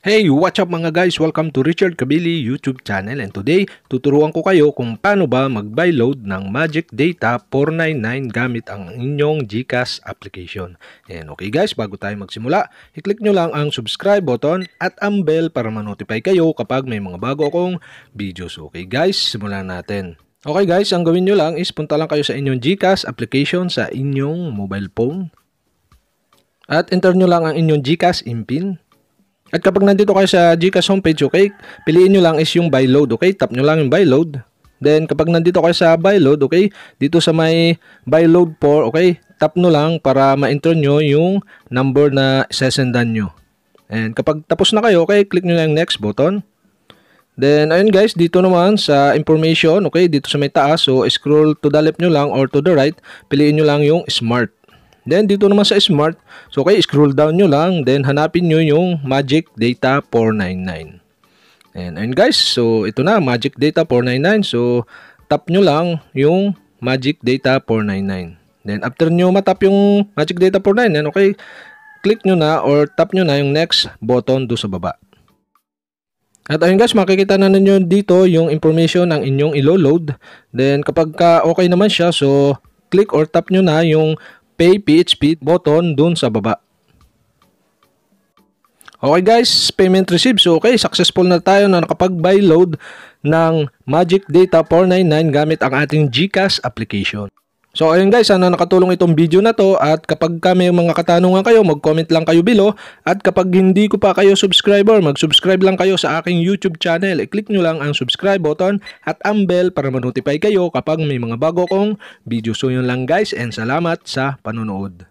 Hey, what's up mga guys? Welcome to Richard Kabili YouTube channel, and today tuturuan ko kayo kung paano ba mag-buy load ng Magic Data 499 gamit ang inyong GCash application. And okay guys, bago tayo magsimula, i-click nyo lang ang subscribe button at ang bell para ma-notify kayo kapag may mga bago akong videos. Okay guys, simulan natin. Okay guys, ang gawin nyo lang is punta lang kayo sa inyong GCash application sa inyong mobile phone. At enter nyo lang ang inyong GCash IMPIN. At kapag nandito kayo sa GCash homepage, okay, piliin nyo lang is yung buy load, okay? Tap nyo lang yung buy load. Then kapag nandito kayo sa buy load, okay, dito sa may buy load for, okay, tap nyo lang para ma-enter nyo yung number na sesendan nyo. And kapag tapos na kayo, okay, click nyo lang yung next button. Then ayun guys, dito naman sa information, okay, dito sa may taas, so scroll to the left nyo lang or to the right, piliin nyo lang yung smart. Then dito naman sa smart, so okay, scroll down nyo lang, then hanapin nyo yung Magic Data 499. And ayun guys, so ito na, Magic Data 499. So tap nyo lang yung Magic Data 499. Then after nyo matap yung Magic Data 499, okay, click nyo na or tap nyo na yung next button do sa baba. At ayun guys, makikita na ninyo dito yung information ng inyong ilo-load. Then kapag okay naman siya, so click or tap nyo na yung Pay PHP button dun sa baba. Okay guys, payment received. So okay, successful na tayo na nakapag-buy load ng Magic Data 499 gamit ang ating GCash application. So ayun guys, sana nakatulong itong video na to, at kapag may mga katanungan kayo, mag-comment lang kayo below, at kapag hindi ko pa kayo subscriber, mag-subscribe lang kayo sa aking YouTube channel. I-click nyo lang ang subscribe button at ang bell para ma-notify kayo kapag may mga bago kong video. So yun lang guys, and salamat sa panonood.